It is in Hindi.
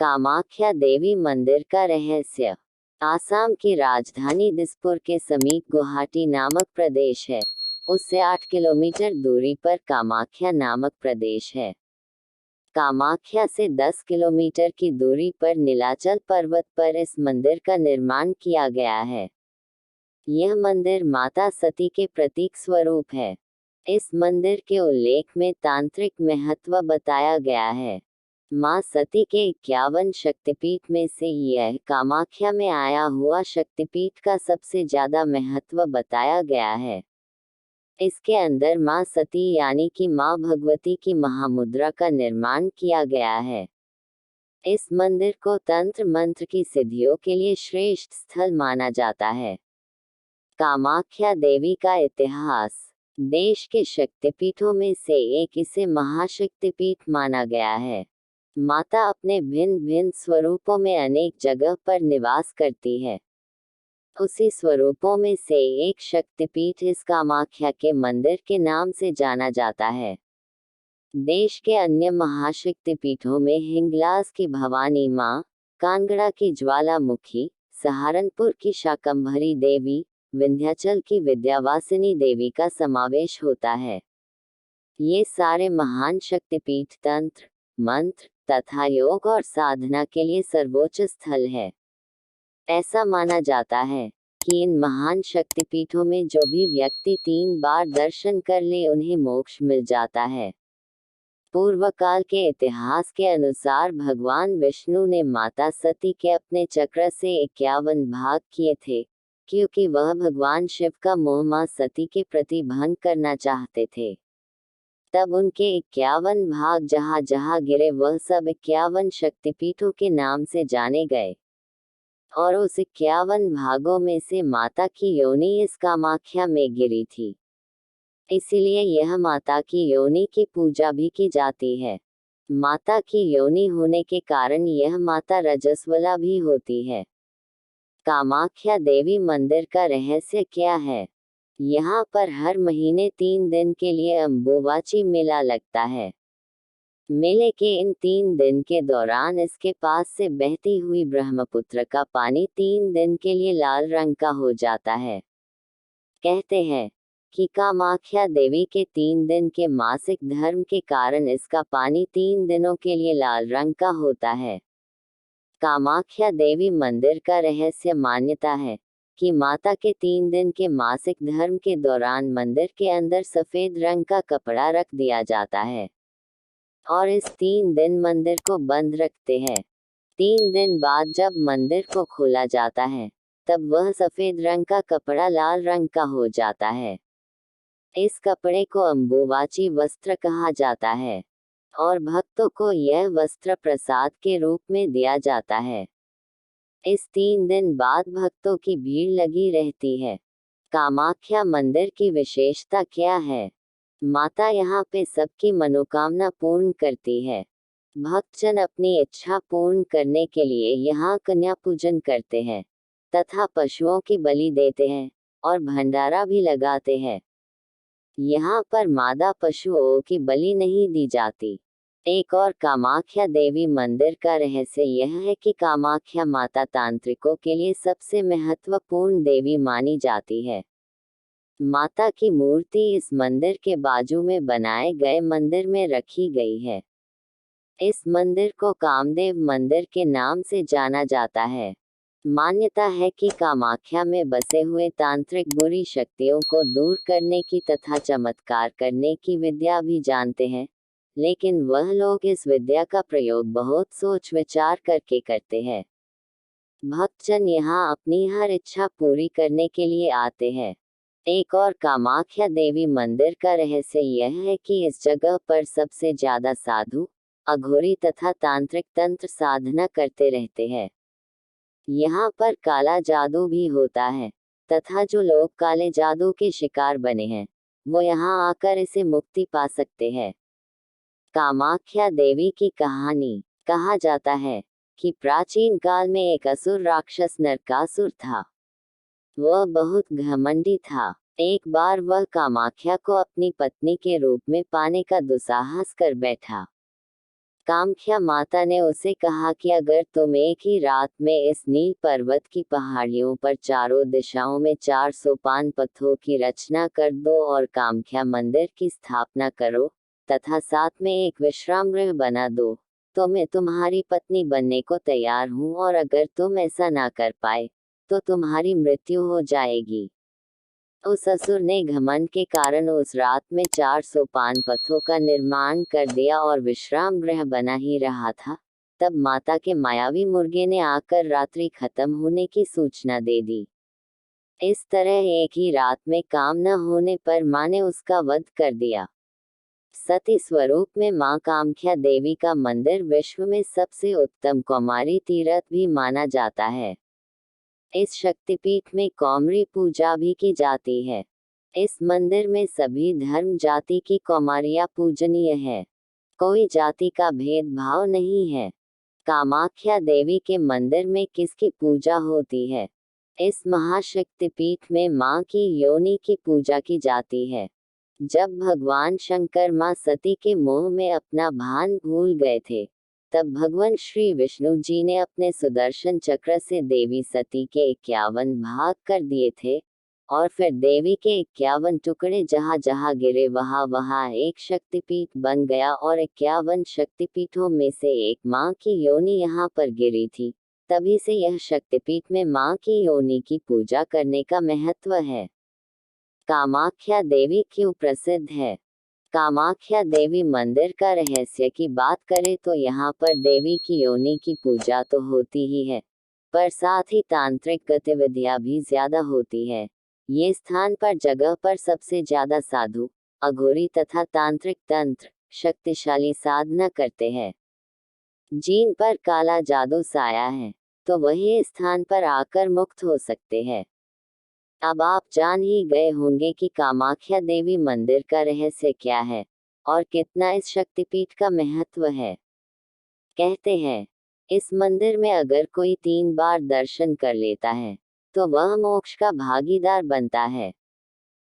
कामाख्या देवी मंदिर का रहस्य। आसाम की राजधानी दिसपुर के समीप गुवाहाटी नामक प्रदेश है। उससे 8 किलोमीटर दूरी पर कामाख्या नामक प्रदेश है। कामाख्या से 10 किलोमीटर की दूरी पर नीलाचल पर्वत पर इस मंदिर का निर्माण किया गया है। यह मंदिर माता सती के प्रतीक स्वरूप है। इस मंदिर के उल्लेख में तांत्रिक महत्व बताया गया है। मां सती के 51 शक्तिपीठ में से यह कामाख्या में आया हुआ शक्तिपीठ का सबसे ज्यादा महत्व बताया गया है। इसके अंदर मां सती यानी कि मां भगवती की महामुद्रा का निर्माण किया गया है। इस मंदिर को तंत्र मंत्र की सिद्धियों के लिए श्रेष्ठ स्थल माना जाता है। कामाख्या देवी का इतिहास। देश के शक्तिपीठों में से एक इसे महाशक्तिपीठ माना गया है। माता अपने भिन्न भिन्न स्वरूपों में अनेक जगह पर निवास करती है। उसी स्वरूपों में से एक शक्तिपीठ इस कामाख्या के मंदिर के नाम से जाना जाता है। देश के अन्य महाशक्तिपीठों में हिंगलाज की भवानी मां, कांगड़ा की ज्वालामुखी, सहारनपुर की शाकंभरी देवी, विंध्याचल की विद्यावासिनी देवी का समावेश होता है। ये सारे महान शक्तिपीठ तंत्र, मंत्र तथा योग और साधना के लिए सर्वोच्च स्थल है। ऐसा माना जाता है कि इन महान शक्तिपीठों में जो भी व्यक्ति 3 बार दर्शन कर ले उन्हें मोक्ष मिल जाता है। पूर्व काल के इतिहास के अनुसार भगवान विष्णु ने माता सती के अपने चक्र से 51 भाग किए थे, क्योंकि वह भगवान शिव का मोह मां सती के प्रति भंग करना चाहते थे। तब उनके 51 भाग जहाँ जहाँ गिरे वह सब 51 शक्तिपीठों के नाम से जाने गए, और उस 51 भागों में से माता की योनि इस कामाख्या में गिरी थी। इसीलिए यह माता की योनि की पूजा भी की जाती है। माता की योनि होने के कारण यह माता रजस्वला भी होती है। कामाख्या देवी मंदिर का रहस्य क्या है? यहाँ पर हर महीने 3 दिन के लिए अम्बुबाची मेला लगता है। मेले के इन 3 दिन के दौरान इसके पास से बहती हुई ब्रह्मपुत्र का पानी 3 दिन के लिए लाल रंग का हो जाता है। कहते हैं कि कामाख्या देवी के 3 दिन के मासिक धर्म के कारण इसका पानी 3 दिनों के लिए लाल रंग का होता है। कामाख्या देवी मंदिर का रहस्य मान्यता है कि माता के 3 दिन के मासिक धर्म के दौरान मंदिर के अंदर सफेद रंग का कपड़ा रख दिया जाता है और इस 3 दिन मंदिर को बंद रखते हैं। 3 दिन बाद जब मंदिर को खोला जाता है तब वह सफेद रंग का कपड़ा लाल रंग का हो जाता है। इस कपड़े को अम्बुबाची वस्त्र कहा जाता है और भक्तों को यह वस्त्र प्रसाद के रूप में दिया जाता है। इस 3 दिन बाद भक्तों की भीड़ लगी रहती है। कामाख्या मंदिर की विशेषता क्या है? माता यहाँ पे सबकी मनोकामना पूर्ण करती है। भक्तजन अपनी इच्छा पूर्ण करने के लिए यहाँ कन्या पूजन करते हैं तथा पशुओं की बलि देते हैं और भंडारा भी लगाते हैं। यहाँ पर मादा पशुओं की बलि नहीं दी जाती। एक और कामाख्या देवी मंदिर का रहस्य यह है कि कामाख्या माता तांत्रिकों के लिए सबसे महत्वपूर्ण देवी मानी जाती है। माता की मूर्ति इस मंदिर के बाजू में बनाए गए मंदिर में रखी गई है। इस मंदिर को कामदेव मंदिर के नाम से जाना जाता है। मान्यता है कि कामाख्या में बसे हुए तांत्रिक बुरी शक्तियों को दूर करने की तथा चमत्कार करने की विद्या भी जानते हैं, लेकिन वह लोग इस विद्या का प्रयोग बहुत सोच विचार करके करते हैं। भक्तजन यहाँ अपनी हर इच्छा पूरी करने के लिए आते हैं। एक और कामाख्या देवी मंदिर का रहस्य यह है कि इस जगह पर सबसे ज्यादा साधु, अघोरी तथा तांत्रिक तंत्र साधना करते रहते हैं। यहाँ पर काला जादू भी होता है तथा जो लोग काले जादू के शिकार बने हैं वो यहाँ आकर इसे मुक्ति पा सकते हैं। कामाख्या देवी की कहानी। कहा जाता है कि प्राचीन काल में एक असुर राक्षस नरकासुर था। वह बहुत घमंडी था। एक बार वह कामाख्या को अपनी पत्नी के रूप में पाने का दुस्साहस कर बैठा। कामाख्या माता ने उसे कहा कि अगर तुम एक ही रात में इस नील पर्वत की पहाड़ियों पर चारों दिशाओं में 400 पान पत्थरों की रचना कर दो और कामाख्या मंदिर की स्थापना करो तथा साथ में एक विश्राम गृह बना दो, तो मैं तुम्हारी पत्नी बनने को तैयार हूँ, और अगर तुम ऐसा ना कर पाए तो तुम्हारी मृत्यु हो जाएगी। उस असुर ने घमंड के कारण उस रात में 400 पान पत्थरों का निर्माण कर दिया और विश्राम गृह बना ही रहा था, तब माता के मायावी मुर्गे ने आकर रात्रि खत्म होने की सूचना दे दी। इस तरह एक ही रात में काम न होने पर माँ ने उसका वध कर दिया। सती स्वरूप में माँ कामाख्या देवी का मंदिर विश्व में सबसे उत्तम कौमारी तीर्थ भी माना जाता है। इस शक्तिपीठ में कौमारी पूजा भी की जाती है। इस मंदिर में सभी धर्म जाति की कौमारियाँ पूजनीय है। कोई जाति का भेदभाव नहीं है। कामाख्या देवी के मंदिर में किसकी पूजा होती है? इस महाशक्तिपीठ में माँ की योनि की पूजा की जाती है। जब भगवान शंकर माँ सती के मोह में अपना भान भूल गए थे, तब भगवान श्री विष्णु जी ने अपने सुदर्शन चक्र से देवी सती के 51 भाग कर दिए थे, और फिर देवी के 51 टुकड़े जहाँ जहाँ गिरे वहाँ वहाँ एक शक्तिपीठ बन गया, और 51 शक्तिपीठों में से एक माँ की योनि यहाँ पर गिरी थी। तभी से यह शक्तिपीठ में माँ की योनि की पूजा करने का महत्व है। कामाख्या देवी क्यों प्रसिद्ध है? कामाख्या देवी मंदिर का रहस्य की बात करें तो यहाँ पर देवी की योनि की पूजा तो होती ही है, पर साथ ही तांत्रिक गतिविधियाँ भी ज्यादा होती है। ये स्थान पर जगह पर सबसे ज्यादा साधु, अघोरी तथा तांत्रिक तंत्र शक्तिशाली साधना करते हैं। जिन पर काला जादू साया है, तो वही इस स्थान पर आकर मुक्त हो सकते हैं। अब आप जान ही गए होंगे कि कामाख्या देवी मंदिर का रहस्य क्या है और कितना इस शक्तिपीठ का महत्व है। कहते हैं, इस मंदिर में अगर कोई 3 बार दर्शन कर लेता है तो वह मोक्ष का भागीदार बनता है।